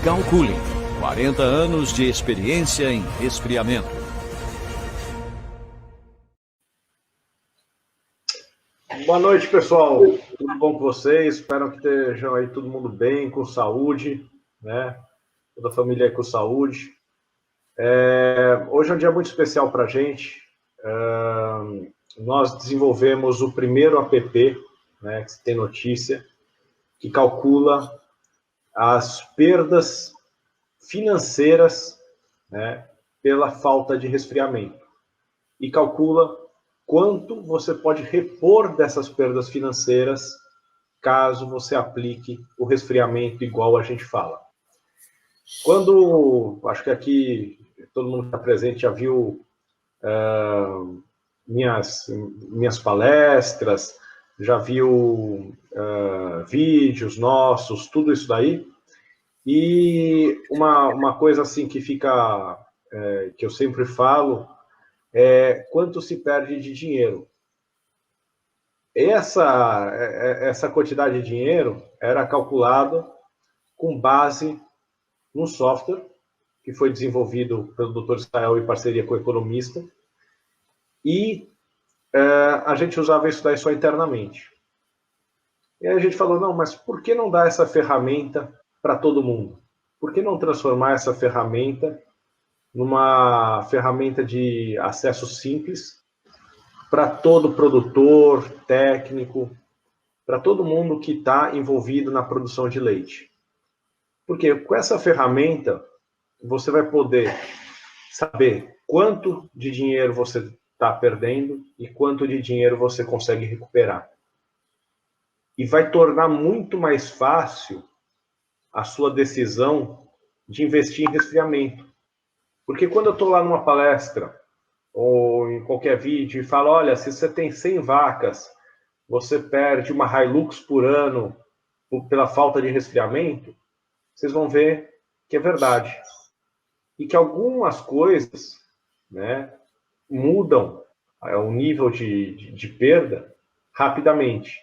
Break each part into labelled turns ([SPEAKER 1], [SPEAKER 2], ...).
[SPEAKER 1] Calcule. 40 anos de experiência em resfriamento.
[SPEAKER 2] Boa noite, pessoal. Tudo bom com vocês? Espero que estejam aí todo mundo bem, com saúde, né? Toda a família aí com saúde. Hoje é um dia muito especial para a gente. Nós desenvolvemos o primeiro app, né, que tem notícia, que calcula as perdas financeiras, né, pela falta de resfriamento. E calcula quanto você pode repor dessas perdas financeiras caso você aplique o resfriamento igual a gente fala. Acho que aqui todo mundo que está presente já viu minhas palestras, já viu vídeos nossos, tudo isso daí. E uma coisa assim que fica, que eu sempre falo, é quanto se perde de dinheiro. Essa quantidade de dinheiro era calculada com base num software que foi desenvolvido pelo Dr. Israel em parceria com o economista, e a gente usava isso daí só internamente. E aí a gente falou, não, mas por que não dar essa ferramenta para todo mundo? Por que não transformar essa ferramenta numa ferramenta de acesso simples para todo produtor, técnico, para todo mundo que está envolvido na produção de leite? Porque com essa ferramenta, você vai poder saber quanto de dinheiro você está perdendo e quanto de dinheiro você consegue recuperar. E vai tornar muito mais fácil a sua decisão de investir em resfriamento. Porque quando eu estou lá numa palestra ou em qualquer vídeo e falo, olha, se você tem 100 vacas, você perde uma Hilux por ano pela falta de resfriamento, vocês vão ver que é verdade. E que algumas coisas, né, mudam o nível de perda rapidamente.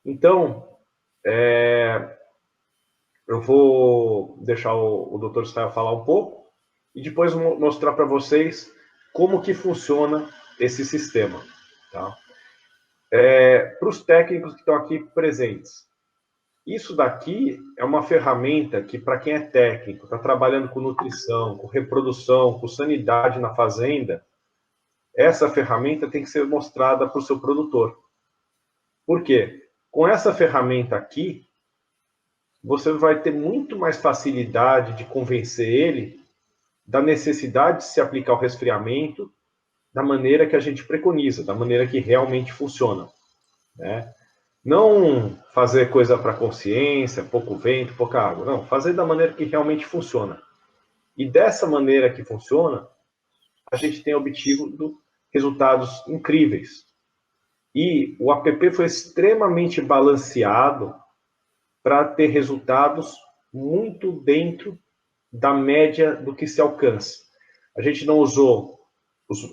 [SPEAKER 2] Então, eu vou deixar o Dr. Israel falar um pouco e depois mostrar para vocês como que funciona esse sistema. Tá? Para os técnicos que estão aqui presentes, isso daqui é uma ferramenta que, para quem é técnico, está trabalhando com nutrição, com reprodução, com sanidade na fazenda, essa ferramenta tem que ser mostrada para o seu produtor. Por quê? Com essa ferramenta aqui, você vai ter muito mais facilidade de convencer ele da necessidade de se aplicar o resfriamento da maneira que a gente preconiza, da maneira que realmente funciona, né? Não fazer coisa para consciência, pouco vento, pouca água. Não, fazer da maneira que realmente funciona. E dessa maneira que funciona, a gente tem obtido resultados incríveis. E o app foi extremamente balanceado para ter resultados muito dentro da média do que se alcança. A gente não usou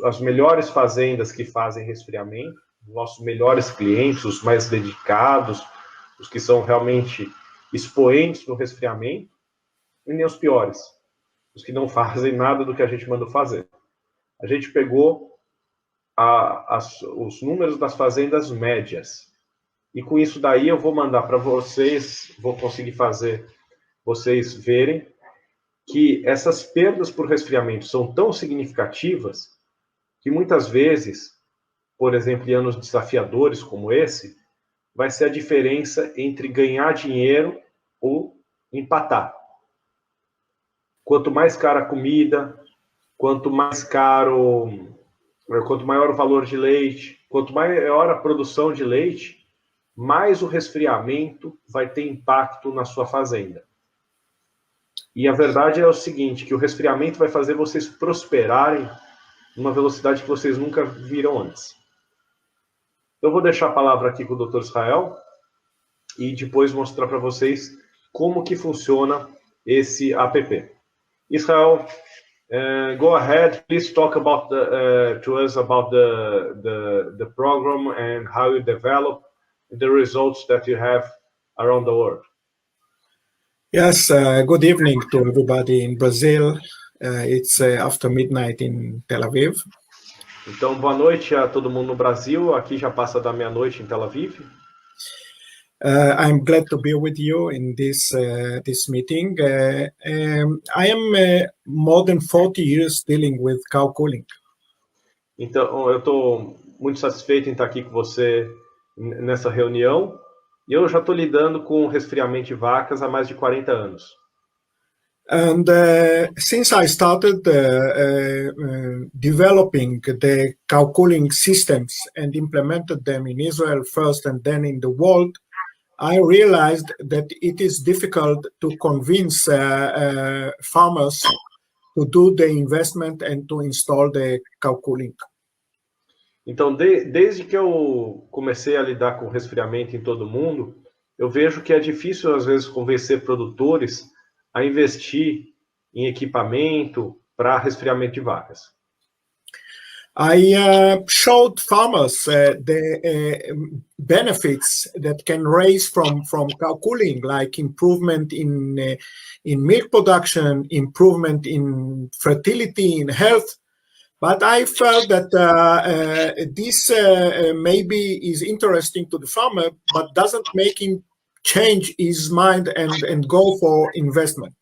[SPEAKER 2] as melhores fazendas que fazem resfriamento, os nossos melhores clientes, os mais dedicados, os que são realmente expoentes no resfriamento, e nem os piores, os que não fazem nada do que a gente mandou fazer. A gente pegou os números das fazendas médias, e com isso daí eu vou mandar para vocês, vou conseguir fazer vocês verem que essas perdas por resfriamento são tão significativas que muitas vezes, por exemplo, em anos desafiadores como esse, vai ser a diferença entre ganhar dinheiro ou empatar. Quanto mais cara a comida, quanto maior o valor de leite, quanto maior a produção de leite, mais o resfriamento vai ter impacto na sua fazenda. E a verdade é o seguinte, que o resfriamento vai fazer vocês prosperarem numa velocidade que vocês nunca viram antes. Eu vou deixar a palavra aqui com o Dr. Israel e depois mostrar para vocês como que funciona esse app. Israel, go ahead, please talk about to us about the program and how you develop the results that you have around the world.
[SPEAKER 3] Yes, good evening to everybody in Brazil. It's after midnight in Tel Aviv.
[SPEAKER 2] Então, boa noite a todo mundo no Brasil. Aqui já passa da meia-noite em Tel Aviv.
[SPEAKER 3] I'm glad to be with you in this meeting. I am more than 40 years dealing with cow cooling.
[SPEAKER 2] Então, eu estou muito satisfeito em estar aqui com você nessa reunião. E eu já estou lidando com resfriamento de vacas há mais de 40 anos.
[SPEAKER 3] And since I started developing the cow cooling systems and implemented them in Israel first and then in the world, I realized that it is difficult to convince farmers to do the investment and to install the cow cooling.
[SPEAKER 2] Então, desde que eu comecei a lidar com resfriamento em todo mundo, eu vejo que é difícil, às vezes, convencer produtores a investir em equipamento para resfriamento de vacas.
[SPEAKER 3] I showed farmers the benefits that can raise from cow cooling, like improvement in milk production, improvement in fertility, in health. But I felt that this maybe is interesting to the farmer, but doesn't make him change his mind and go for investment.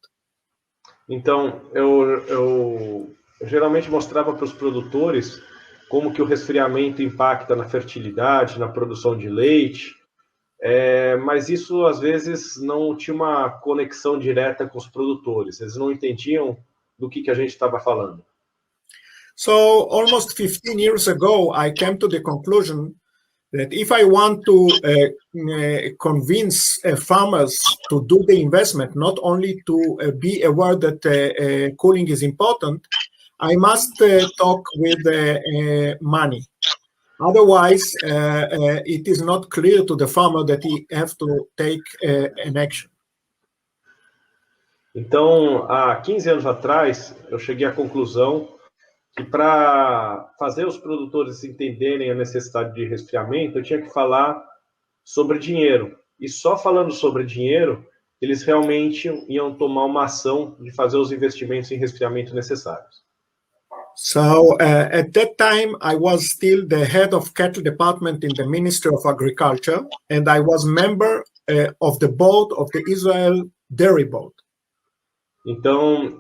[SPEAKER 2] Então, eu geralmente mostrava para os produtores como que o resfriamento impacta na fertilidade, na produção de leite, mas isso às vezes não tinha uma conexão direta com os produtores, eles não entendiam do que a gente estava falando.
[SPEAKER 3] So almost 15 years ago, I came to the conclusion that if I want to convince farmers to do the investment, not only to be aware that cooling is important, I must talk with money. Otherwise, it is not clear to the farmer that he has to take an action.
[SPEAKER 2] Então, há 15 anos atrás, eu cheguei à conclusão que para fazer os produtores entenderem a necessidade de resfriamento, eu tinha que falar sobre dinheiro. E só falando sobre dinheiro, eles realmente iam tomar uma ação de fazer os investimentos em resfriamento necessários.
[SPEAKER 3] So at that time, I was still the head of cattle department in the Ministry of Agriculture, and I was member of the board of the Israel Dairy Board.
[SPEAKER 2] Então,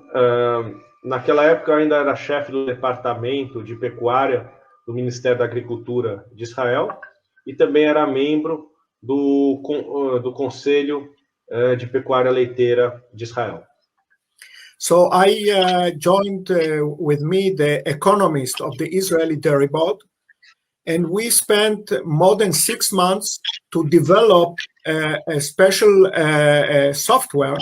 [SPEAKER 2] naquela época eu ainda era chefe do departamento de pecuária do Ministério da Agricultura de Israel e também era membro do Conselho de Pecuária Leiteira de Israel.
[SPEAKER 3] So I joined with me the economist of the Israeli Dairy Board, and we spent more than 6 months to develop a special software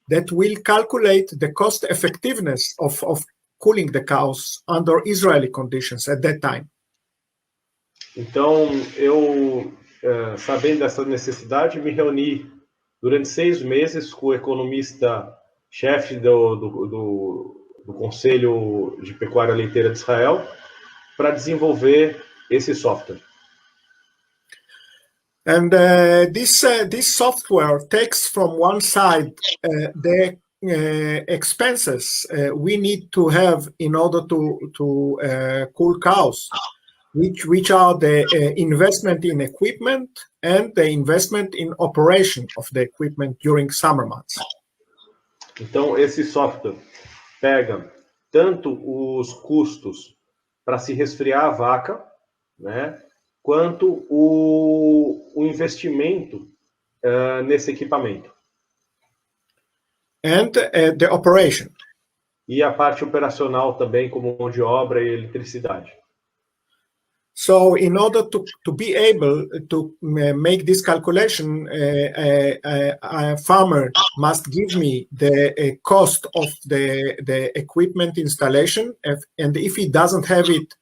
[SPEAKER 3] that will calculate the cost effectiveness of cooling the cows under Israeli conditions at that time.
[SPEAKER 2] Então, eu, sabendo dessa necessidade, me reuni durante 6 meses com o economista-chefe do Conselho de Pecuária Leiteira de Israel para desenvolver esse software.
[SPEAKER 3] And this software takes from one side the expenses we need to have in order to cool cows, which are the investment in equipment and the investment in operation of the equipment during summer months.
[SPEAKER 2] Então, esse software pega tanto os custos para se resfriar a vaca, né, quanto o investimento nesse equipamento.
[SPEAKER 3] And the operation.
[SPEAKER 2] E a parte operacional também, como mão de obra e eletricidade.
[SPEAKER 3] So in order to be able to make this calculation, a farmer must give me the cost of the equipment installation, and if he doesn't have it,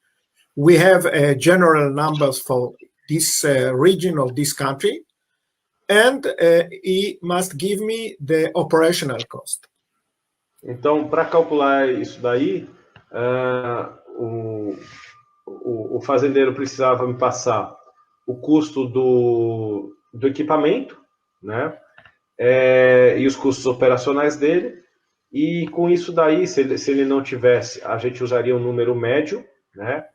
[SPEAKER 3] we have general numbers for this region or this country, and he must give me the operational cost.
[SPEAKER 2] Então, para calcular isso daí, o fazendeiro precisava me passar o custo do equipamento, né? e os custos operacionais dele. E com isso daí, se ele não tivesse, a gente usaria um número médio, né?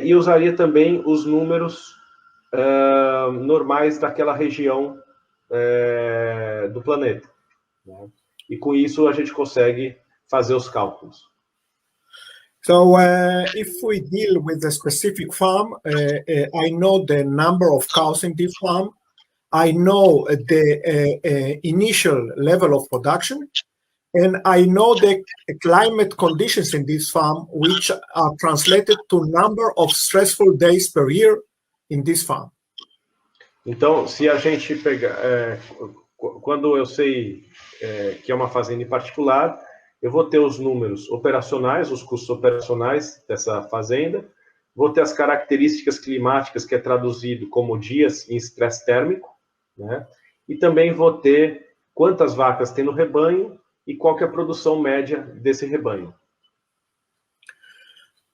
[SPEAKER 2] E usaria também os números normais daquela região do planeta, né? E com isso a gente consegue fazer os cálculos.
[SPEAKER 3] So if we deal with a specific farm, I know the number of cows in this farm. I know the initial level of production, and I know the climate conditions in this farm, which are translated to number of stressful days per year in this farm.
[SPEAKER 2] Então, se a gente pegar, quando eu sei que é uma fazenda em particular, eu vou ter os números operacionais, os custos operacionais dessa fazenda, vou ter as características climáticas, que é traduzido como dias em estresse térmico, né? E também vou ter quantas vacas tem no rebanho e qual que é a produção média desse rebanho.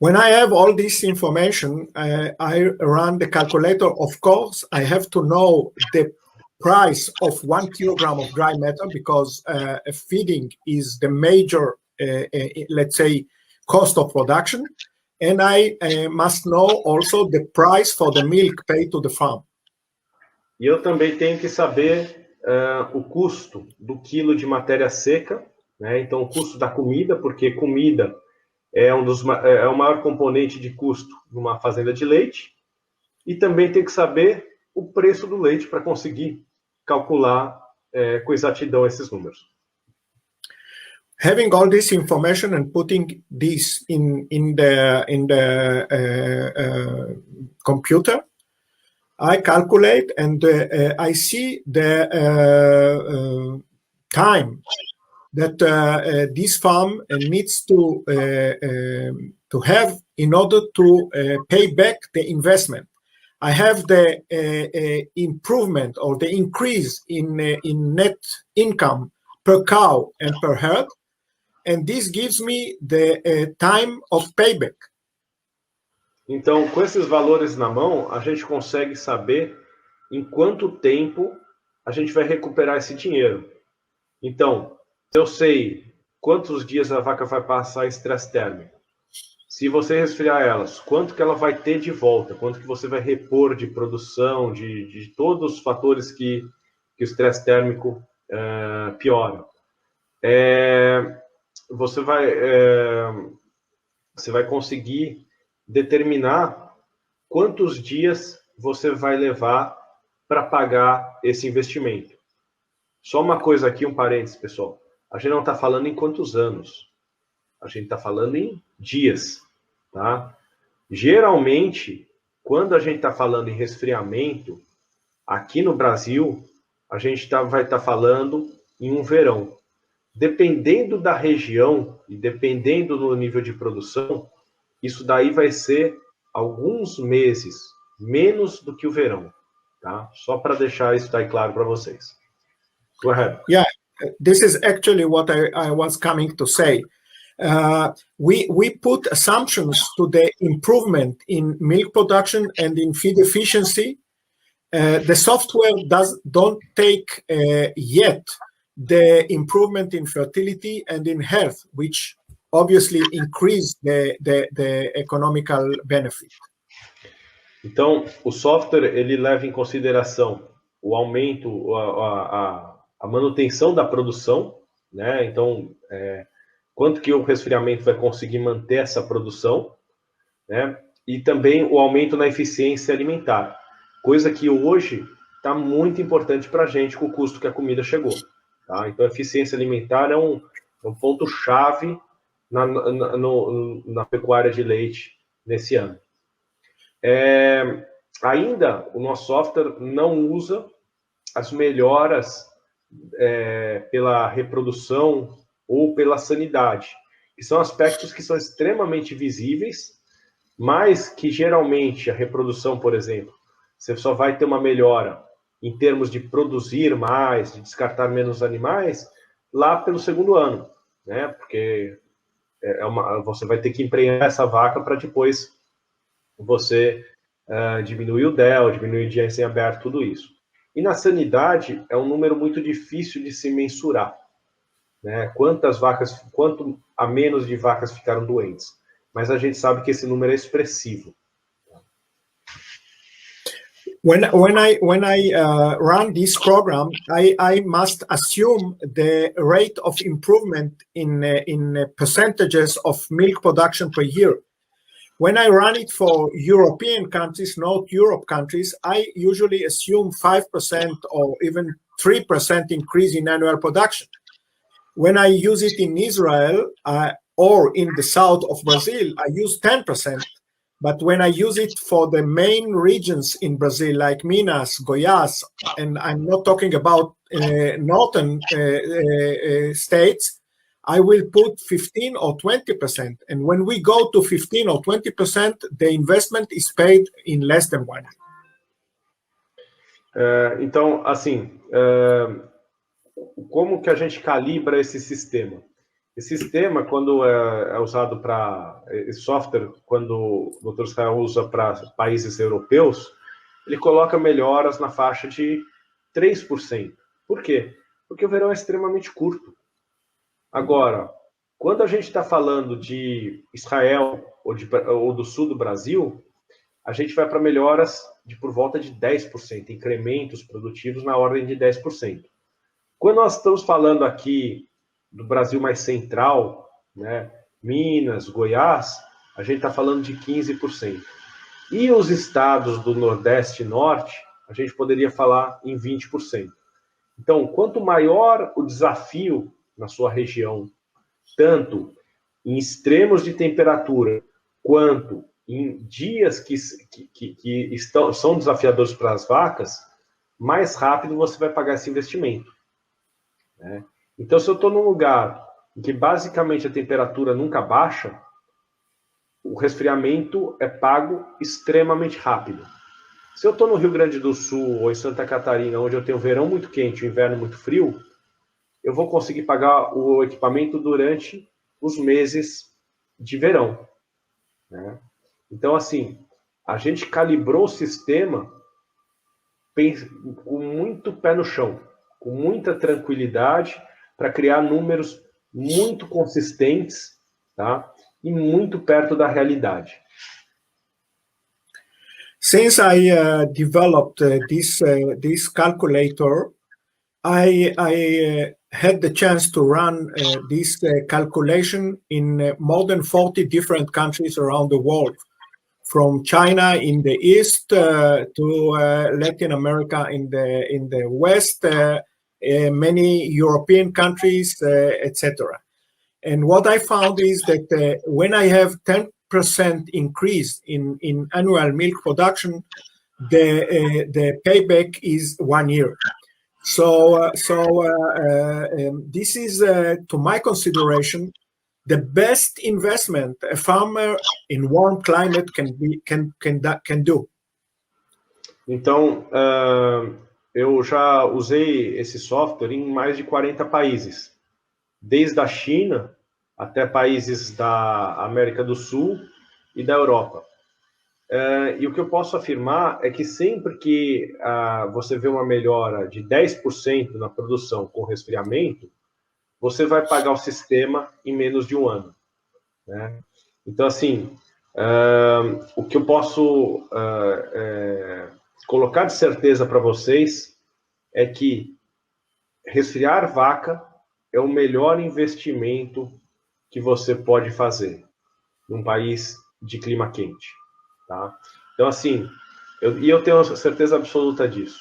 [SPEAKER 3] When I have all this information, I run the calculator. Of course, I have to know the price of 1 kilogram of dry matter, because feeding is the major, let's say, cost of production. And I must know also the price for the milk paid to the farm.
[SPEAKER 2] E eu também tenho que saber o custo do quilo de matéria seca, né? Então, o custo da comida, porque comida é o maior componente de custo numa fazenda de leite. E também tem que saber o preço do leite para conseguir calcular com exatidão esses números.
[SPEAKER 3] Having all this information and putting this in the computer, I calculate, and I see the time that this farm needs to have in order to pay back the investment. I have the improvement or the increase in net income per cow and per herd, and this gives me the time of payback.
[SPEAKER 2] Então, com esses valores na mão, a gente consegue saber em quanto tempo a gente vai recuperar esse dinheiro. Então, se eu sei quantos dias a vaca vai passar em estresse térmico, se você resfriar elas, quanto que ela vai ter de volta, quanto que você vai repor de produção, de todos os fatores que o estresse térmico piora. Você vai conseguir determinar quantos dias você vai levar para pagar esse investimento. Só uma coisa aqui, um parênteses, pessoal. A gente não está falando em quantos anos. A gente está falando em dias, tá? Geralmente, quando a gente está falando em resfriamento, aqui no Brasil, a gente vai estar falando em um verão. Dependendo da região e dependendo do nível de produção, isso daí vai ser alguns meses, menos do que o verão, tá? Só para deixar isso daí claro para vocês. Go ahead.
[SPEAKER 3] Yeah, this is actually what I was coming to say. We put assumptions to the improvement in milk production and in feed efficiency. The software don't take yet the improvement in fertility and in health, which obviously increase the economical benefit.
[SPEAKER 2] Então, o software ele leva em consideração o aumento, a manutenção da produção, né? Então, quanto que o resfriamento vai conseguir manter essa produção, né? E também o aumento na eficiência alimentar, coisa que hoje está muito importante para a gente com o custo que a comida chegou. Tá? Então, a eficiência alimentar é um ponto-chave na pecuária de leite nesse ano. Ainda, o nosso software não usa as melhoras pela reprodução ou pela sanidade, que são aspectos que são extremamente visíveis, mas que geralmente a reprodução, por exemplo, você só vai ter uma melhora em termos de produzir mais, de descartar menos animais, lá pelo segundo ano, né? Porque você vai ter que emprenhar essa vaca para depois você diminuir o DEL, diminuir o dia sem aberto, tudo isso. E na sanidade é um número muito difícil de se mensurar, né? Quanto a menos de vacas ficaram doentes. Mas a gente sabe que esse número é expressivo.
[SPEAKER 3] When I run this program, I must assume the rate of improvement in percentages of milk production per year. When I run it for European countries, not Europe countries, I usually assume 5% or even 3% increase in annual production. When I use it in Israel or in the south of Brazil, I use 10%. But when I use it for the main regions in Brazil, like Minas, Goiás, and I'm not talking about northern states, I will put 15 or 20%. And when we go to 15 or 20%, the investment is paid in less than 1 year.
[SPEAKER 2] Então, assim, como que a gente calibra esse sistema? Esse sistema, quando é usado para... Esse software, quando o Dr. Israel usa para países europeus, ele coloca melhoras na faixa de 3%. Por quê? Porque o verão é extremamente curto. Agora, quando a gente está falando de Israel ou do sul do Brasil, a gente vai para melhoras de por volta de 10%, incrementos produtivos na ordem de 10%. Quando nós estamos falando aqui do Brasil mais central, né, Minas, Goiás, a gente está falando de 15%. E os estados do Nordeste e Norte, a gente poderia falar em 20%. Então, quanto maior o desafio na sua região, tanto em extremos de temperatura, quanto em dias que são desafiadores para as vacas, mais rápido você vai pagar esse investimento, né? Então, se eu estou num lugar em que basicamente a temperatura nunca baixa, o resfriamento é pago extremamente rápido. Se eu estou no Rio Grande do Sul ou em Santa Catarina, onde eu tenho verão muito quente e inverno muito frio, eu vou conseguir pagar o equipamento durante os meses de verão, né? Então, assim, a gente calibrou o sistema com muito pé no chão, com muita tranquilidade, para criar números muito consistentes, tá? E muito perto da realidade.
[SPEAKER 3] Since I developed this calculator, I had the chance to run this calculation in more than 40 different countries around the world, from China in the east to Latin America in the west, many European countries, etc. And what I found is that when I have 10% increase in annual milk production, the payback is 1 year. So this is, to my consideration, the best investment a farmer in warm climate can do.
[SPEAKER 2] Então, eu já usei esse software em mais de 40 países, desde a China até países da América do Sul e da Europa. E o que eu posso afirmar é que sempre que você vê uma melhora de 10% na produção com resfriamento, você vai pagar o sistema em menos de 1 ano, né? Então, assim, o que eu posso colocar de certeza para vocês é que resfriar vaca é o melhor investimento que você pode fazer num país de clima quente, tá? Então, assim, eu tenho certeza absoluta disso.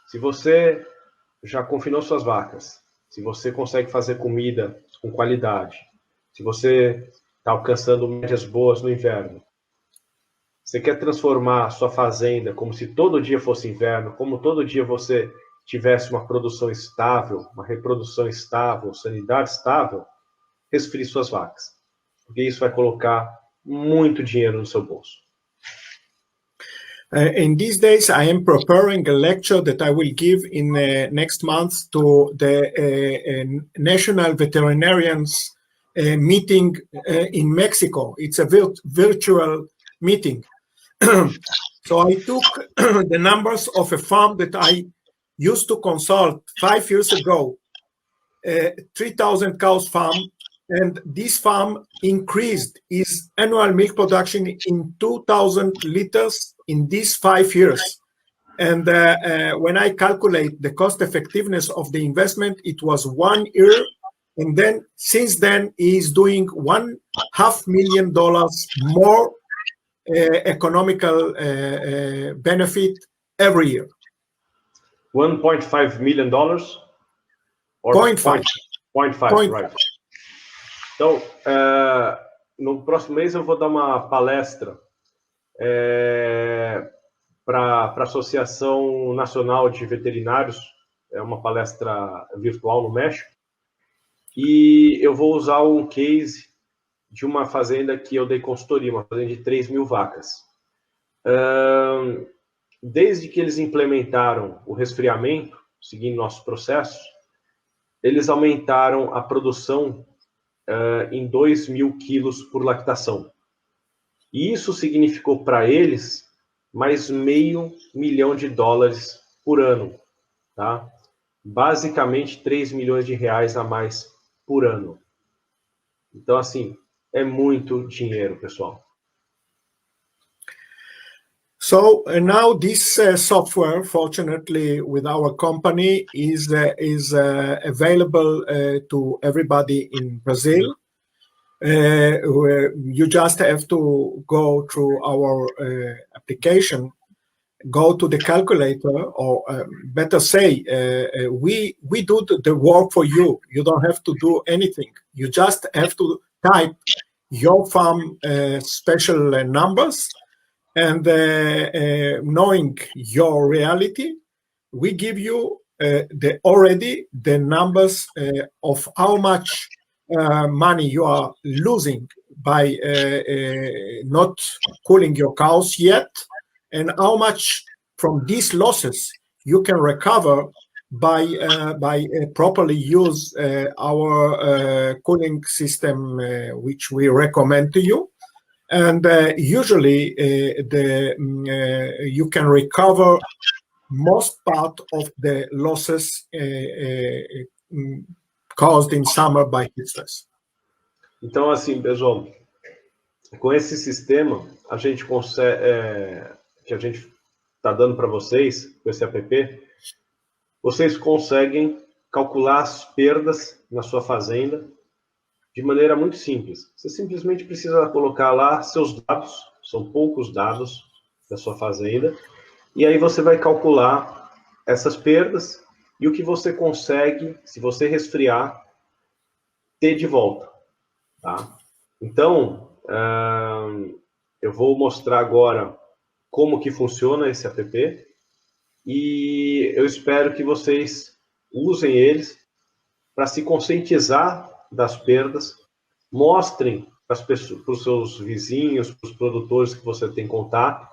[SPEAKER 2] Se você já confinou suas vacas, se você consegue fazer comida com qualidade, se você está alcançando médias boas no inverno, você quer transformar a sua fazenda como se todo dia fosse inverno, como todo dia você tivesse uma produção estável, uma reprodução estável, sanidade estável, resfrie suas vacas, porque isso vai colocar muito dinheiro no seu bolso.
[SPEAKER 3] In these days, I am preparing a lecture that I will give in next month to the National Veterinarians meeting in Mexico. It's a virtual meeting. So I took the numbers of a farm that I used to consult 5 years ago 3,000 cows farm, and this farm increased its annual milk production in 2,000 liters in these 5 years. And when I calculate the cost effectiveness of the investment, it was 1 year. And then since then, he is doing $500,000 more economical benefit every year.
[SPEAKER 2] $1.5 million? Or
[SPEAKER 3] 0.5.
[SPEAKER 2] 0.5, right. Então, no próximo mês eu vou dar uma palestra para a Associação Nacional de Veterinários, é uma palestra virtual no México, e eu vou usar um case de uma fazenda que eu dei consultoria, uma fazenda de 3.000 vacas. Desde que eles implementaram o resfriamento, seguindo nossos processos, eles aumentaram a produção em 2.000 quilos por lactação. E isso significou para eles mais $500 milhão por ano, tá? Basicamente R$3 milhões a mais por ano. Então, assim, é muito dinheiro, pessoal.
[SPEAKER 3] So now this software, fortunately, with our company, is available to everybody in Brazil. You just have to go through our application, go to the calculator, or better say, we do the work for you. You don't have to do anything. You just have to type your farm special numbers. And knowing your reality, we give you already the numbers of how much money you are losing by not cooling your cows yet, and how much from these losses you can recover by properly use our cooling system, which we recommend to you. And usually you can recover most part of the losses caused in summer by heat stress.
[SPEAKER 2] Então, assim, pessoal, com esse sistema, a gente consegue, que a gente está dando para vocês, com esse app, vocês conseguem calcular as perdas na sua fazenda de maneira muito simples. Você simplesmente precisa colocar lá seus dados, são poucos dados da sua fazenda, e aí você vai calcular essas perdas e o que você consegue, se você resfriar, ter de volta. Tá? Então, eu vou mostrar agora como que funciona esse app, e eu espero que vocês usem eles para se conscientizar das perdas, mostrem para os seus vizinhos, para os produtores que você tem contato,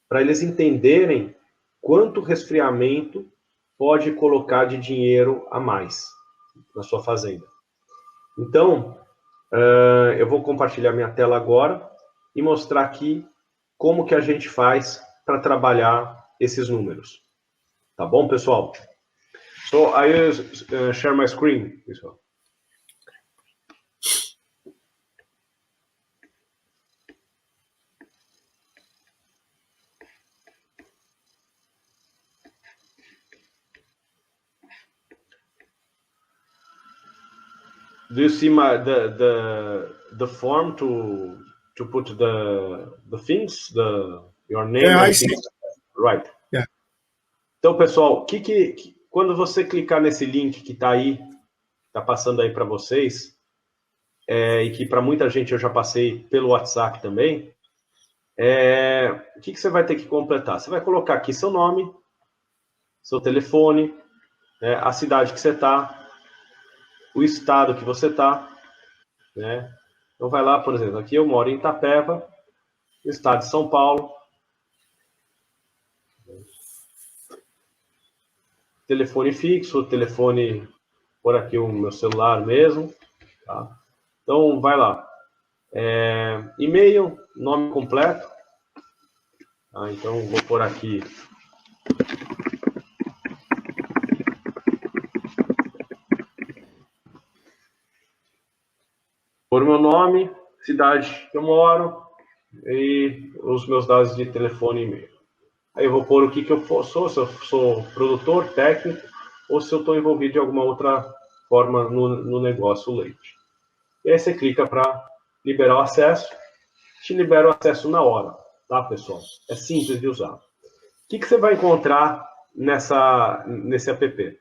[SPEAKER 2] para eles entenderem quanto resfriamento pode colocar de dinheiro a mais na sua fazenda. Então, eu vou compartilhar minha tela agora e mostrar aqui como que a gente faz para trabalhar esses números. Tá bom, pessoal? So, I share my screen, pessoal. Do you see the form to put the things, your name?
[SPEAKER 3] Yeah, I see.
[SPEAKER 2] Right.
[SPEAKER 3] Yeah.
[SPEAKER 2] Então, pessoal, quando você clicar nesse link que está aí, está passando aí para vocês, e que para muita gente eu já passei pelo WhatsApp também, o que você vai ter que completar? Você vai colocar aqui seu nome, seu telefone, a cidade que você está, o estado que você está, né? Então vai lá, por exemplo, aqui eu moro em Itapeva, estado de São Paulo. Telefone fixo, telefone por aqui, o meu celular mesmo. Tá? Então vai lá. E-mail, nome completo. Tá? Então vou por aqui Por meu nome, cidade que eu moro e os meus dados de telefone e e-mail. Aí eu vou pôr o que eu sou, se eu sou produtor, técnico, ou se eu estou envolvido de alguma outra forma no negócio leite. E aí você clica para liberar o acesso, te libera o acesso na hora, tá, pessoal? É simples de usar. O que você vai encontrar nesse app?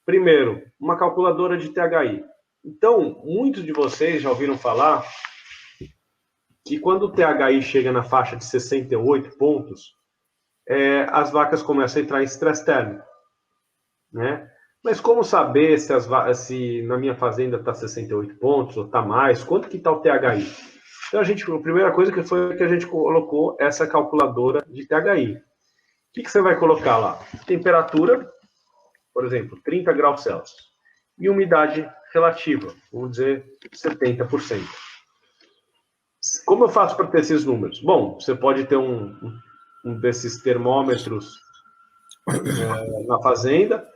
[SPEAKER 2] Primeiro, uma calculadora de THI. Então, muitos de vocês já ouviram falar que quando o THI chega na faixa de 68 pontos, as vacas começam a entrar em estresse térmico, né? Mas como saber se na minha fazenda está 68 pontos ou está mais? Quanto que está o THI? Então, a primeira coisa que foi que a gente colocou essa calculadora de THI. O que você vai colocar lá? Temperatura, por exemplo, 30 graus Celsius. E umidade relativa, vamos dizer 70%. Como eu faço para ter esses números? Bom, você pode ter um desses termômetros na fazenda,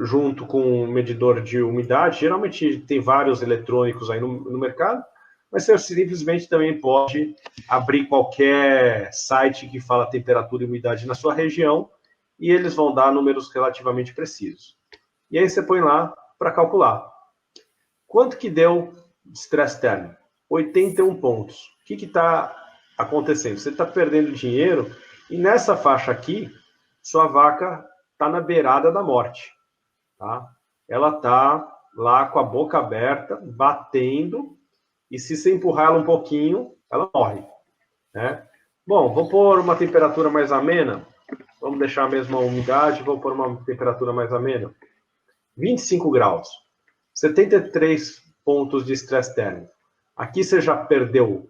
[SPEAKER 2] junto com um medidor de umidade. Geralmente tem vários eletrônicos aí no mercado, mas você simplesmente também pode abrir qualquer site que fala temperatura e umidade na sua região e eles vão dar números relativamente precisos. E aí você põe lá para calcular. Quanto que deu de estresse térmico? 81 pontos. O que está acontecendo? Você está perdendo dinheiro e nessa faixa aqui, sua vaca está na beirada da morte. Tá? Ela está lá com a boca aberta, batendo, e se você empurrar ela um pouquinho, ela morre. Né? Bom, vou pôr uma temperatura mais amena. Vamos deixar a mesma umidade, vou pôr uma temperatura mais amena. 25 graus. 73 pontos de estresse térmico. Aqui você já perdeu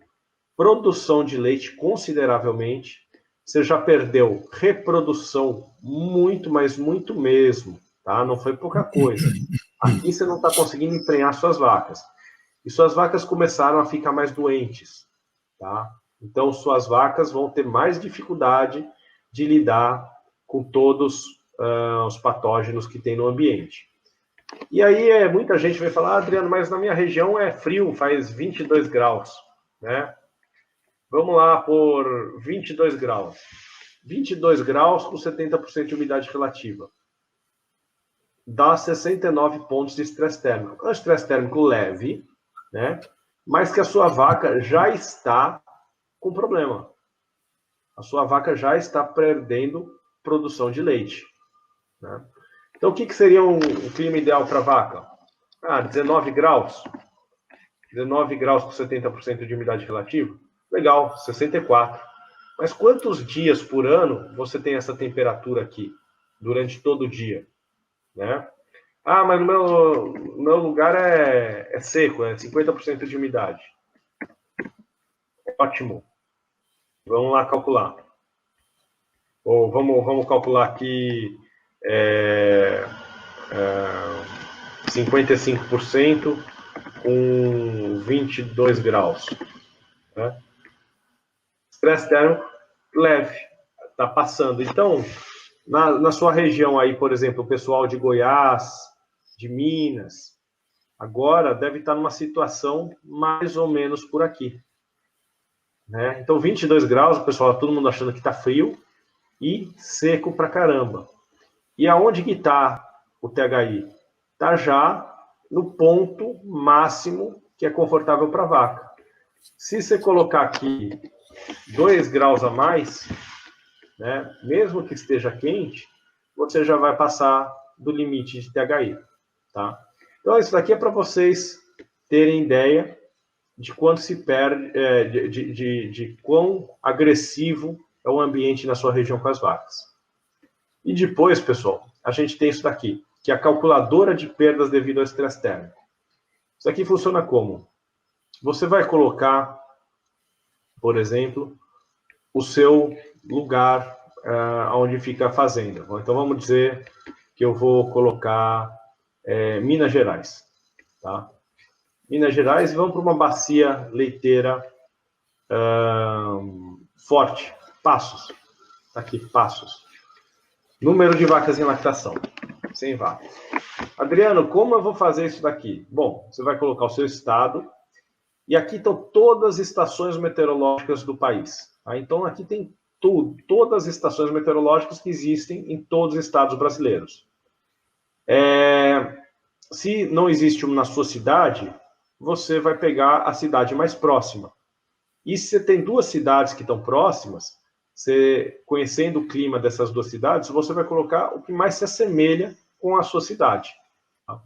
[SPEAKER 2] produção de leite consideravelmente, você já perdeu reprodução muito, mas muito mesmo, tá? Não foi pouca coisa. Aqui você não está conseguindo emprenhar suas vacas. E suas vacas começaram a ficar mais doentes, tá? Então, suas vacas vão ter mais dificuldade de lidar com todos os patógenos que tem no ambiente. E aí, muita gente vai falar, Adriano, mas na minha região é frio, faz 22 graus, né? Vamos lá por 22 graus. 22 graus com 70% de umidade relativa. Dá 69 pontos de estresse térmico. É um estresse térmico leve, né? Mas que a sua vaca já está com problema. A sua vaca já está perdendo produção de leite, né? Então, o que seria um clima ideal para a vaca? 19 graus. 19 graus com 70% de umidade relativa? Legal, 64. Mas quantos dias por ano você tem essa temperatura aqui? Durante todo o dia, né? Mas no meu lugar é seco, é 50% de umidade. Ótimo. Vamos lá calcular. Ou vamos calcular aqui 55% com 22 graus. Né? Estresse térmico leve, está passando. Então, na sua região aí, por exemplo, o pessoal de Goiás, de Minas, agora deve estar numa situação mais ou menos por aqui. Né? Então, 22 graus, o pessoal, todo mundo achando que está frio e seco pra caramba. E aonde que está o THI? Está já no ponto máximo que é confortável para a vaca. Se você colocar aqui 2 graus a mais, né, mesmo que esteja quente, você já vai passar do limite de THI. Tá? Então, isso daqui é para vocês terem ideia de quanto se perde, de quão agressivo é o ambiente na sua região com as vacas. E depois, pessoal, a gente tem isso daqui, que é a calculadora de perdas devido ao estresse térmico. Isso aqui funciona como? Você vai colocar, por exemplo, o seu lugar onde fica a fazenda. Então, vamos dizer que eu vou colocar Minas Gerais. Tá? Minas Gerais, e vamos para uma bacia leiteira forte. Passos. Tá aqui, Passos. Número de vacas em lactação. 100 vacas. Adriano, como eu vou fazer isso daqui? Bom, você vai colocar o seu estado, e aqui estão todas as estações meteorológicas do país. Tá? Então, aqui tem tudo, todas as estações meteorológicas que existem em todos os estados brasileiros. Se não existe uma na sua cidade, você vai pegar a cidade mais próxima. E se você tem duas cidades que estão próximas, você, conhecendo o clima dessas duas cidades, você vai colocar o que mais se assemelha com a sua cidade. Tá?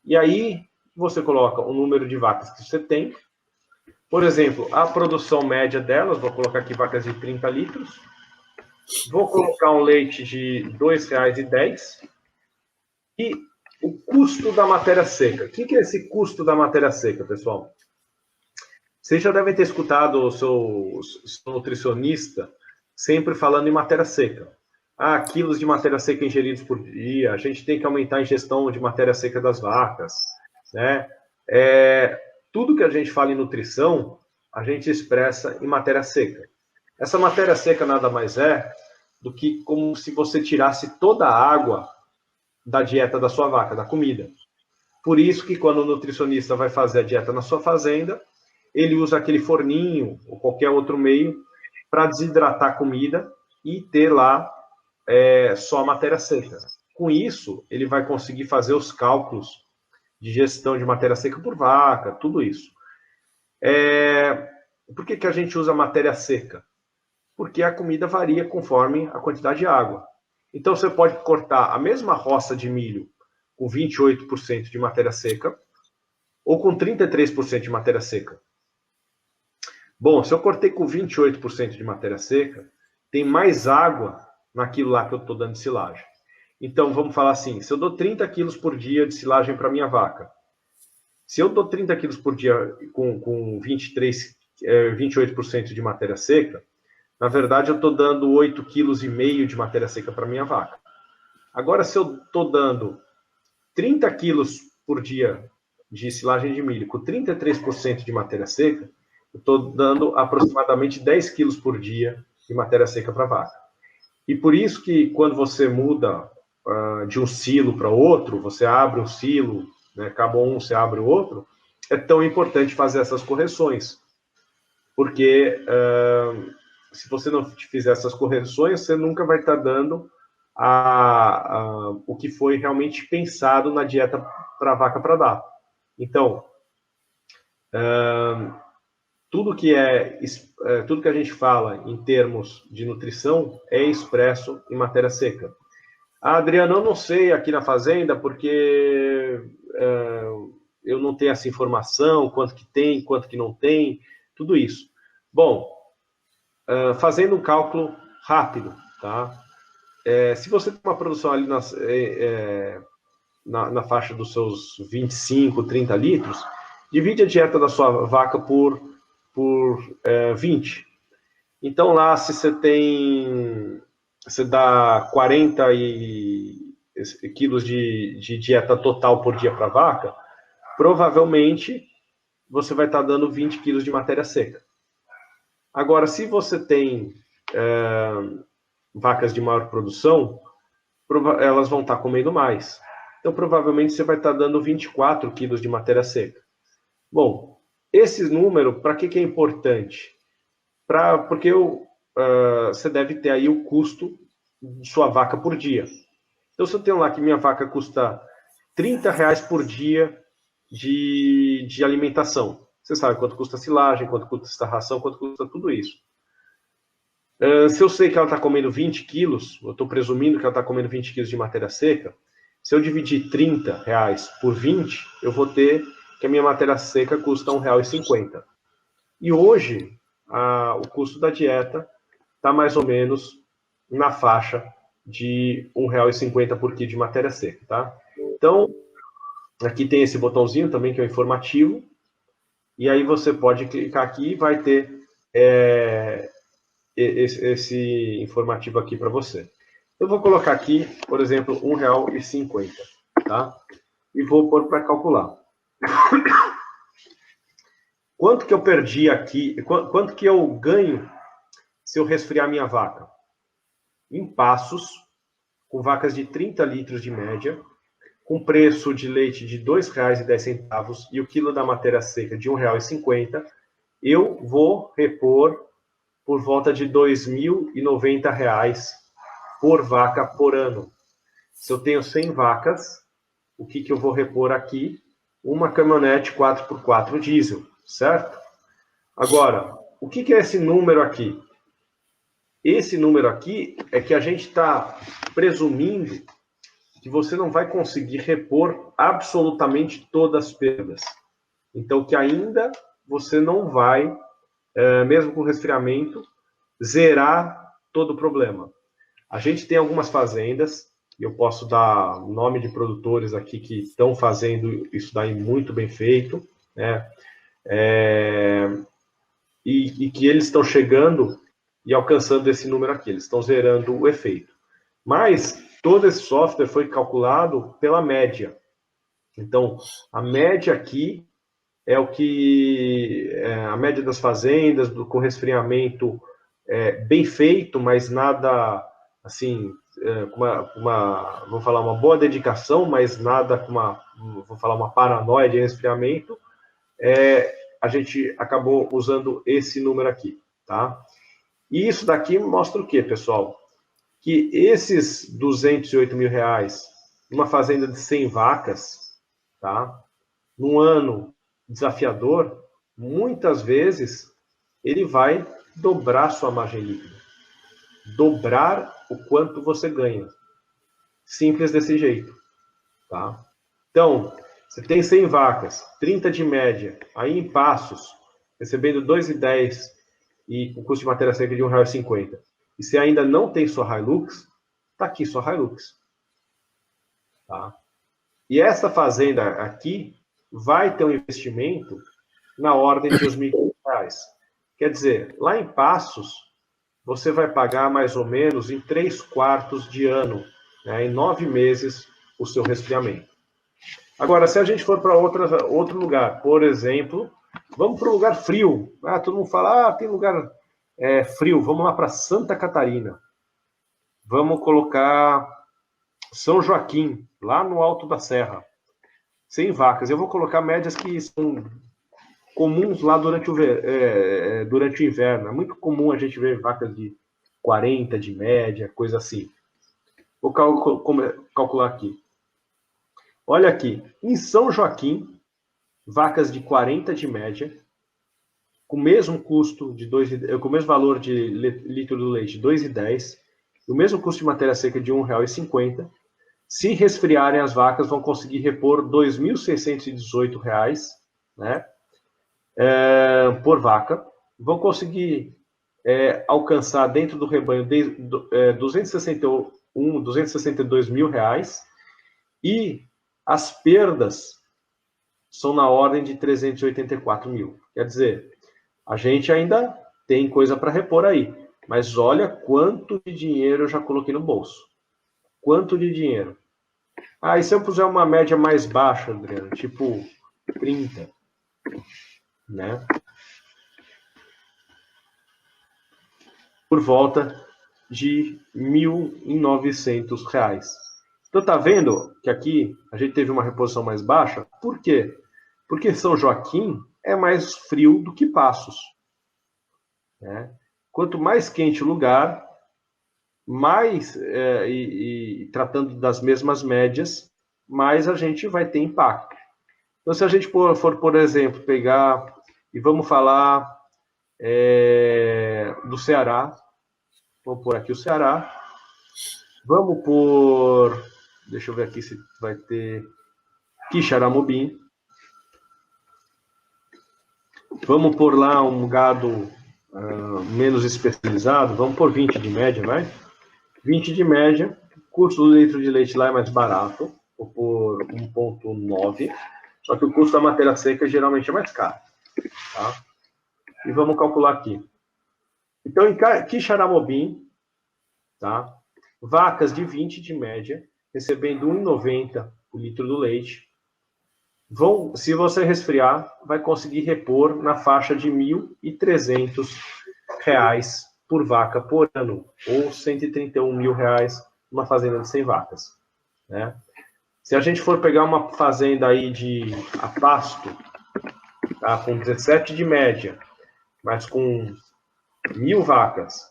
[SPEAKER 2] E aí, você coloca o número de vacas que você tem. Por exemplo, a produção média delas, vou colocar aqui vacas de 30 litros. Vou colocar um leite de R$ 2,10. E o custo da matéria seca. O que é esse custo da matéria seca, pessoal? Vocês já devem ter escutado o seu nutricionista sempre falando em matéria seca. Quilos de matéria seca ingeridos por dia, a gente tem que aumentar a ingestão de matéria seca das vacas, né? Tudo que a gente fala em nutrição, a gente expressa em matéria seca. Essa matéria seca nada mais é do que como se você tirasse toda a água da dieta da sua vaca, da comida. Por isso que quando o nutricionista vai fazer a dieta na sua fazenda, ele usa aquele forninho ou qualquer outro meio para desidratar a comida e ter lá só a matéria seca. Com isso, ele vai conseguir fazer os cálculos de gestão de matéria seca por vaca, tudo isso. Por que a gente usa matéria seca? Porque a comida varia conforme a quantidade de água. Então, você pode cortar a mesma roça de milho com 28% de matéria seca ou com 33% de matéria seca. Bom, se eu cortei com 28% de matéria seca, tem mais água naquilo lá que eu estou dando de silagem. Então, vamos falar assim, se eu dou 30 quilos por dia de silagem para minha vaca, se eu dou 30 quilos por dia com 28% de matéria seca, na verdade eu estou dando 8,5 quilos de matéria seca para minha vaca. Agora, se eu estou dando 30 quilos por dia de silagem de milho com 33% de matéria seca, eu estou dando aproximadamente 10 quilos por dia de matéria seca para a vaca. E por isso que quando você muda de um silo para outro, você abre um silo, né, acabou um, você abre o outro, é tão importante fazer essas correções. Porque se você não fizer essas correções, você nunca vai estar dando o que foi realmente pensado na dieta para a vaca para dar. Então, tudo que a gente fala em termos de nutrição é expresso em matéria seca. Adriano, eu não sei aqui na fazenda porque eu não tenho essa informação, quanto que tem, quanto que não tem, tudo isso. Bom, fazendo um cálculo rápido, tá? Se você tem uma produção ali na faixa dos seus 25, 30 litros, divide a dieta da sua vaca por 20. Então, lá, se você dá 40 quilos de dieta total por dia para a vaca, provavelmente você vai estar dando 20 quilos de matéria seca. Agora, se você tem vacas de maior produção, elas vão estar comendo mais. Então, provavelmente, você vai estar dando 24 quilos de matéria seca. Bom, esse número, para que é importante? Porque você deve ter aí o custo de sua vaca por dia. Então, se eu tenho lá que minha vaca custa R$30 por dia de alimentação, você sabe quanto custa a silagem, quanto custa a ração, quanto custa tudo isso. Se eu sei que ela está comendo 20 quilos, eu estou presumindo que ela está comendo 20 quilos de matéria seca, se eu dividir R$30 por 20, eu vou ter que a minha matéria seca custa R$1,50. E hoje, o custo da dieta está mais ou menos na faixa de R$1,50 por quilo de matéria seca, tá? Então, aqui tem esse botãozinho também, que é o informativo, e aí você pode clicar aqui e vai ter esse informativo aqui para você. Eu vou colocar aqui, por exemplo, R$1,50, tá? E vou pôr para calcular. Quanto que eu perdi aqui, quanto que eu ganho se eu resfriar minha vaca? Em passos, com vacas de 30 litros de média, com preço de leite de R$ 2,10 e o quilo da matéria seca de R$ 1,50, eu vou repor por volta de R$ 2.090 por vaca por ano. Se eu tenho 100 vacas, o que eu vou repor aqui? Uma caminhonete 4x4 diesel, certo? Agora, o que é esse número aqui? Esse número aqui é que a gente está presumindo que você não vai conseguir repor absolutamente todas as perdas. Então, que ainda você não vai, mesmo com resfriamento, zerar todo o problema. A gente tem algumas fazendas, e eu posso dar nome de produtores aqui que estão fazendo isso daí muito bem feito, né? E que eles estão chegando e alcançando esse número aqui, eles estão zerando o efeito. Mas todo esse software foi calculado pela média. Então, a média aqui é o que a média das fazendas com resfriamento bem feito, mas nada assim, vou falar uma boa dedicação, mas nada com vou falar uma paranoia de resfriamento. A gente acabou usando esse número aqui, tá? E isso daqui mostra o quê, pessoal? Que esses R$ 208 mil, numa fazenda de 100 vacas, tá? Num ano desafiador, muitas vezes ele vai dobrar sua margem líquida. Dobrar o quanto você ganha. Simples desse jeito, tá? Então, você tem 100 vacas, 30 de média, aí em Passos, recebendo R$ 2,10 e com custo de matéria seca de R$ 1,50. E se ainda não tem sua Hilux, tá aqui sua Hilux. Tá? E essa fazenda aqui vai ter um investimento na ordem de R$ 2.500. Quer dizer, lá em Passos, você vai pagar mais ou menos em 3/4 de ano, né, em 9 meses, o seu resfriamento. Agora, se a gente for para outro lugar, por exemplo, vamos para um lugar frio. Todo mundo fala, tem lugar frio, vamos lá para Santa Catarina. Vamos colocar São Joaquim, lá no alto da serra. 100 vacas. Eu vou colocar médias que são comuns lá durante o inverno. É muito comum a gente ver vacas de 40 de média, coisa assim. Vou calcular aqui. Olha aqui, em São Joaquim, vacas de 40 de média, com o mesmo custo com o mesmo valor de litro do leite, R$ 2,10, e o mesmo custo de matéria seca de R$ 1,50. Se resfriarem as vacas, vão conseguir repor R$ 2.618, né, por vaca. Vão conseguir alcançar dentro do rebanho 262 mil reais, e as perdas são na ordem de 384 mil. Quer dizer, a gente ainda tem coisa para repor aí. Mas olha quanto de dinheiro eu já coloquei no bolso. Quanto de dinheiro? E se eu puser uma média mais baixa, Adriano? Tipo 30, né? Por volta de R$ 1.900. Então, tá vendo que aqui a gente teve uma reposição mais baixa? Por quê? Porque São Joaquim é mais frio do que Passos, né? Quanto mais quente o lugar, mais, tratando das mesmas médias, mais a gente vai ter impacto. Então, se a gente for, por exemplo, pegar e vamos falar do Ceará, vamos pôr aqui o Ceará, vamos pôr, deixa eu ver aqui se vai ter Quixaramobim, vamos pôr lá um gado menos especializado, vamos pôr 20 de média, vai? 20 de média, o custo do litro de leite lá é mais barato, vou pôr 1,9, só que o custo da matéria seca geralmente é mais caro, tá? E vamos calcular aqui. Então, em Quixaramobim, tá? Vacas de 20 de média, recebendo 1,90 o litro do leite, se você resfriar, vai conseguir repor na faixa de R$ 1.300 por vaca por ano, ou R$ 131 mil uma fazenda de 100 vacas, né? Se a gente for pegar uma fazenda aí a pasto, tá, com 17 de média, mas com 1.000 vacas,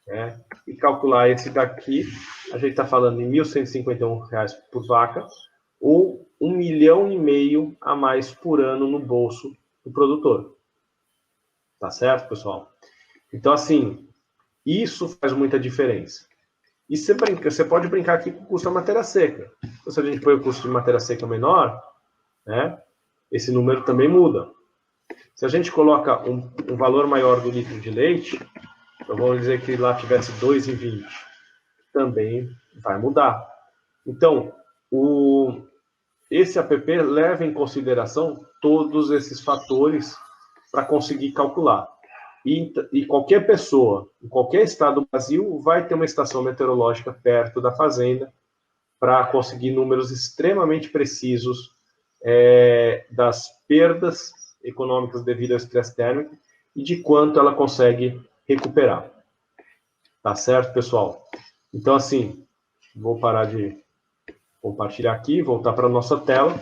[SPEAKER 2] né, e calcular esse daqui, a gente está falando em R$ 1.151 por vaca, ou R$ 1,5 milhão a mais por ano no bolso do produtor. Tá certo, pessoal? Então, assim, isso faz muita diferença. E você pode brincar aqui com o custo da matéria seca. Então, se a gente põe o custo de matéria seca menor, né, esse número também muda. Se a gente coloca um valor maior do litro de leite, então vamos dizer que lá tivesse 2,20, também vai mudar. Então, esse app leva em consideração todos esses fatores para conseguir calcular. E qualquer pessoa, em qualquer estado do Brasil, vai ter uma estação meteorológica perto da fazenda para conseguir números extremamente precisos das perdas econômicas devido ao estresse térmico e de quanto ela consegue recuperar. Tá certo, pessoal? Então, assim, vou parar de compartilhar aqui, voltar para a nossa tela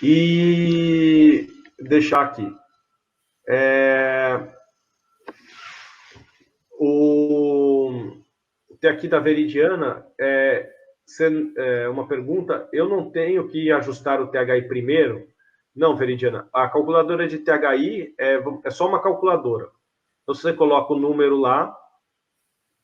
[SPEAKER 2] e deixar aqui. Tem aqui da Veridiana uma pergunta. Eu não tenho que ajustar o THI primeiro? Não, Veridiana. A calculadora de THI é só uma calculadora. Então, você coloca o número lá,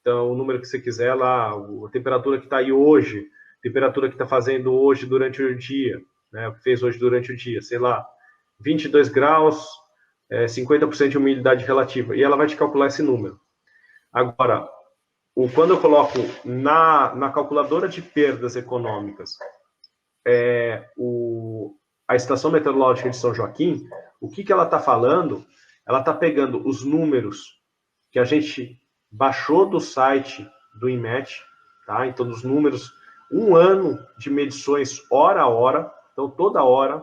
[SPEAKER 2] então, o número que você quiser lá, a temperatura que está aí hoje, a temperatura que está fazendo hoje durante o dia, né, o que fez hoje durante o dia, sei lá, 22 graus, 50% de umidade relativa, e ela vai te calcular esse número. Agora, quando eu coloco na calculadora de perdas econômicas a Estação Meteorológica de São Joaquim, o que ela está falando? Ela está pegando os números que a gente baixou do site do INMET, tá? Então, os números, um ano de medições hora a hora, então toda hora,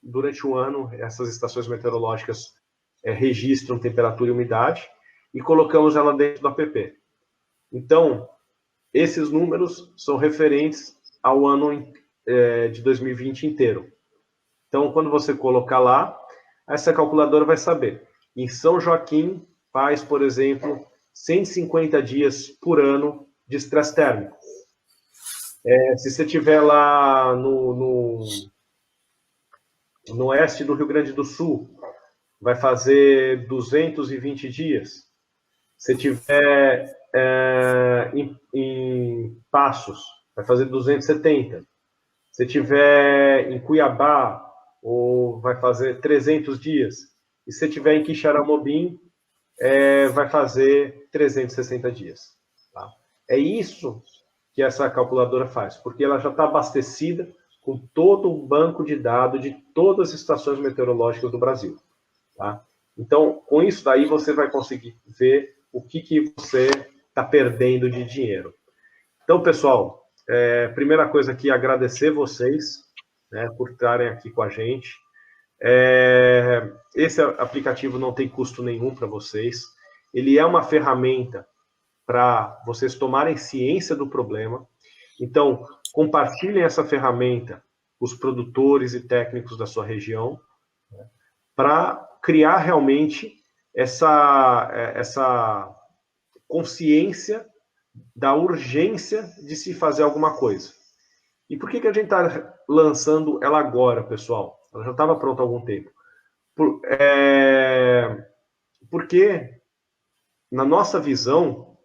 [SPEAKER 2] durante um ano, essas estações meteorológicas registram temperatura e umidade, e colocamos ela dentro do app. Então, esses números são referentes ao ano de 2020 inteiro. Então, quando você colocar lá, essa calculadora vai saber. Em São Joaquim, faz, por exemplo, 150 dias por ano de estresse térmico. Se você estiver lá no oeste do Rio Grande do Sul, vai fazer 220 dias. Se estiver em Passos, vai fazer 270. Se estiver em Cuiabá, vai fazer 300 dias. E se estiver em Quixaramobim, vai fazer 360 dias. Tá? É isso que essa calculadora faz, porque ela já está abastecida com todo o banco de dados de todas as estações meteorológicas do Brasil. Tá? Então, com isso daí, você vai conseguir ver o que você está perdendo de dinheiro. Então, pessoal, primeira coisa aqui, agradecer vocês, né, por estarem aqui com a gente. Esse aplicativo não tem custo nenhum para vocês. Ele é uma ferramenta para vocês tomarem ciência do problema. Então, compartilhem essa ferramenta com os produtores e técnicos da sua região, né, para criar realmente essa consciência da urgência de se fazer alguma coisa. E por que a gente está lançando ela agora, pessoal? Ela já estava pronta há algum tempo. Porque, na nossa visão,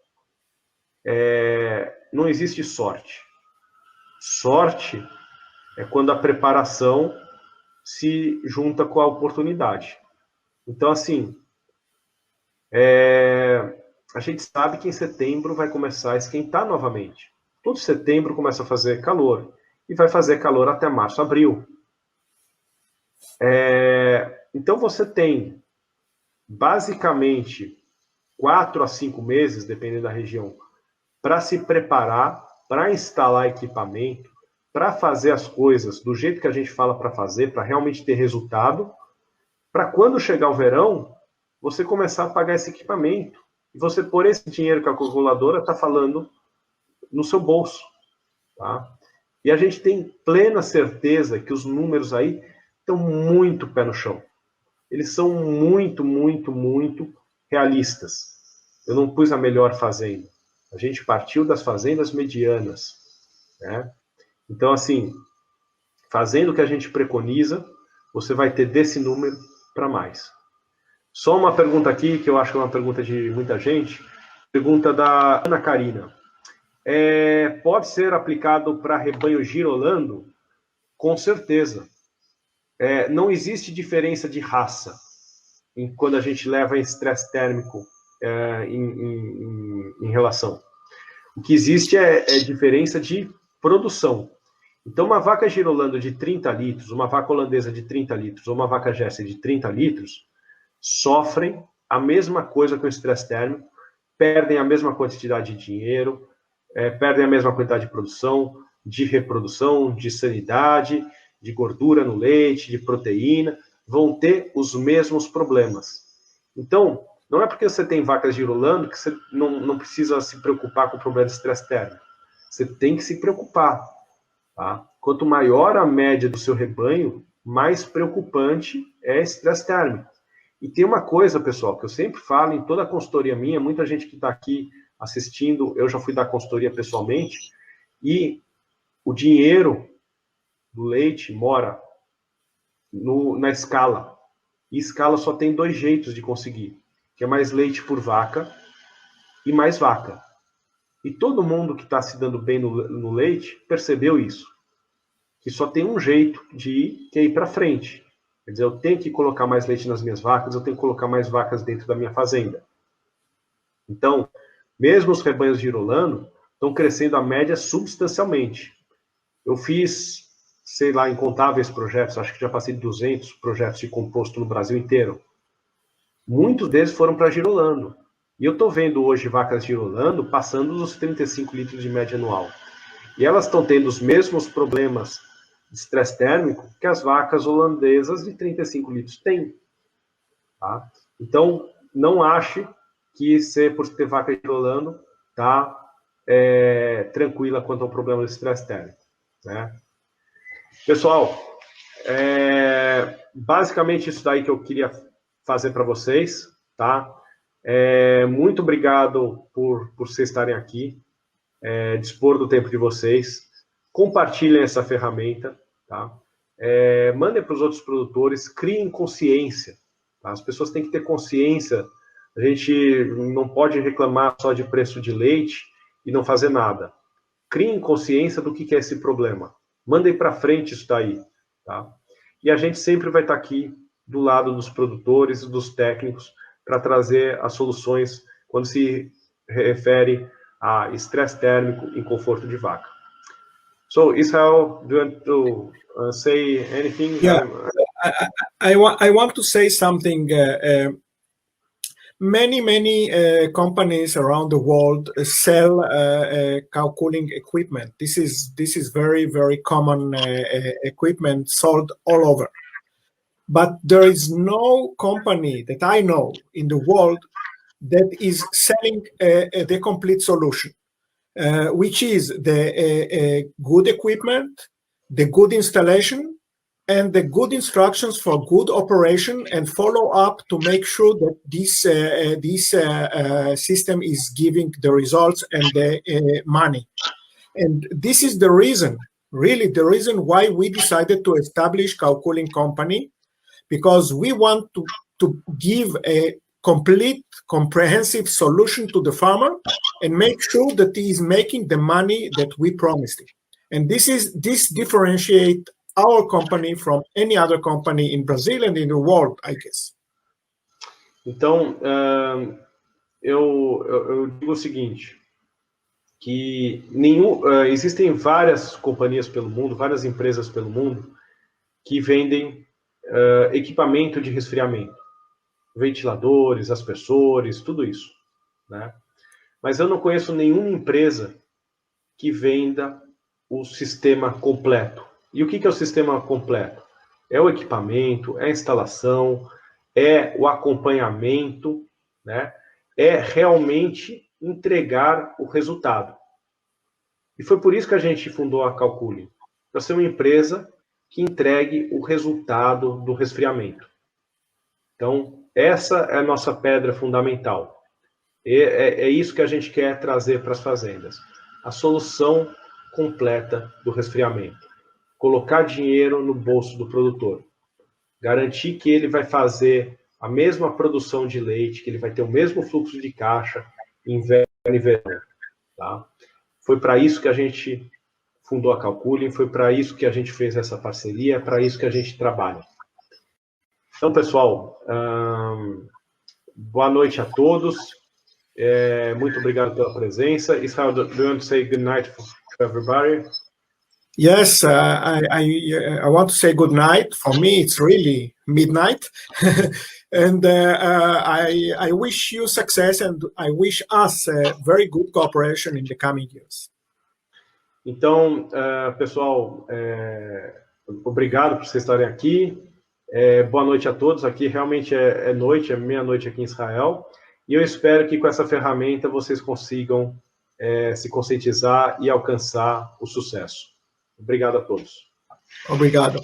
[SPEAKER 2] não existe sorte. Sorte é quando a preparação se junta com a oportunidade. Então, assim, a gente sabe que em setembro vai começar a esquentar novamente. Todo setembro começa a fazer calor. E vai fazer calor até março, abril. Então, você tem, basicamente, 4 a 5 meses, dependendo da região, para se preparar, para instalar equipamento, para fazer as coisas do jeito que a gente fala para fazer, para realmente ter resultado, para quando chegar o verão, você começar a pagar esse equipamento. E você, por esse dinheiro que a calculadora está falando no seu bolso, tá? E a gente tem plena certeza que os números aí estão muito pé no chão. Eles são muito, muito, muito realistas. Eu não pus a melhor fazenda. A gente partiu das fazendas medianas, né? Então, assim, fazendo o que a gente preconiza, você vai ter desse número para mais. Só uma pergunta aqui, que eu acho que é uma pergunta de muita gente. Pergunta da Ana Karina. Pode ser aplicado para rebanho girolando? Com certeza. Não existe diferença de raça quando a gente leva em estresse térmico em relação. O que existe é diferença de produção. Então, uma vaca girolando de 30 litros, uma vaca holandesa de 30 litros, ou uma vaca Jersey de 30 litros, sofrem a mesma coisa com o estresse térmico, perdem a mesma quantidade de dinheiro, perdem a mesma quantidade de produção, de reprodução, de sanidade, de gordura no leite, de proteína, vão ter os mesmos problemas. Então, não é porque você tem vacas girolando que você não precisa se preocupar com o problema de estresse térmico. Você tem que se preocupar. Tá? Quanto maior a média do seu rebanho, mais preocupante é estresse térmico. E tem uma coisa, pessoal, que eu sempre falo em toda a consultoria minha, muita gente que está aqui assistindo, eu já fui dar consultoria pessoalmente, e o dinheiro do leite mora na escala. E escala só tem 2 jeitos de conseguir, que é mais leite por vaca e mais vaca. E todo mundo que está se dando bem no leite percebeu isso. Que só tem um jeito de ir, que é ir para frente. Quer dizer, eu tenho que colocar mais leite nas minhas vacas, eu tenho que colocar mais vacas dentro da minha fazenda. Então, mesmo os rebanhos girolando estão crescendo a média substancialmente. Eu fiz, sei lá, incontáveis projetos, acho que já passei de 200 projetos de composto no Brasil inteiro. Muitos deles foram para girolando. E eu estou vendo hoje vacas girolando passando dos 35 litros de média anual. E elas estão tendo os mesmos problemas de estresse térmico que as vacas holandesas de 35 litros têm. Tá? Então, não ache que por ter vaca girolando, tá tranquila quanto ao problema do estresse térmico. Né? Pessoal, basicamente isso daí que eu queria fazer para vocês. Tá? Muito obrigado por vocês estarem aqui, dispor do tempo de vocês. Compartilhem essa ferramenta, tá? Mandem para os outros produtores, criem consciência. Tá? As pessoas têm que ter consciência. A gente não pode reclamar só de preço de leite e não fazer nada. Criem consciência do que é esse problema. Mandem para frente isso daí. Tá? E a gente sempre vai estar aqui do lado dos produtores e dos técnicos para trazer as soluções quando se refere a estresse térmico em conforto de vaca. So, Israel, do you want to say anything?
[SPEAKER 3] Yeah, I want to say something. Many companies around the world sell cow cooling equipment. This is very common equipment sold all over. But there is no company that I know in the world that is selling the complete solution. Which is the good equipment, the good installation, and the good instructions for good operation and follow up to make sure that this system is giving the results and the money. And this is the reason, really the reason why we decided to establish Cow Cooling Company, because we want to give a complete, comprehensive solution to the farmer and make sure that he is making the money that we promised him. And this differentiates our company from any other company in Brazil and in the world, I guess.
[SPEAKER 2] Então, eu digo o seguinte, que existem várias companhias pelo mundo, várias empresas pelo mundo que vendem equipamento de resfriamento. Ventiladores, aspersores, tudo isso, né? Mas eu não conheço nenhuma empresa que venda o sistema completo. E o que é o sistema completo? É o equipamento, é a instalação, é o acompanhamento, né? É realmente entregar o resultado. E foi por isso que a gente fundou a Calculi, para ser uma empresa que entregue o resultado do resfriamento. Então, essa é a nossa pedra fundamental. É isso que a gente quer trazer para as fazendas. A solução completa do resfriamento. Colocar dinheiro no bolso do produtor. Garantir que ele vai fazer a mesma produção de leite, que ele vai ter o mesmo fluxo de caixa em inverno e verão. Tá? Foi para isso que a gente fundou a Calculi, foi para isso que a gente fez essa parceria, é para isso que a gente trabalha. Então, pessoal, boa noite a todos. Muito obrigado pela presença. Israel, do you want to say good night to everybody?
[SPEAKER 3] Yes, I want to say good night. For me, it's really midnight. And I wish you success, and I wish us very good cooperation in the coming years.
[SPEAKER 2] Então, pessoal, obrigado por vocês estarem aqui. Boa noite a todos. Aqui realmente é noite, é meia-noite aqui em Israel. E eu espero que com essa ferramenta vocês consigam se conscientizar e alcançar o sucesso. Obrigado a todos.
[SPEAKER 3] Obrigado.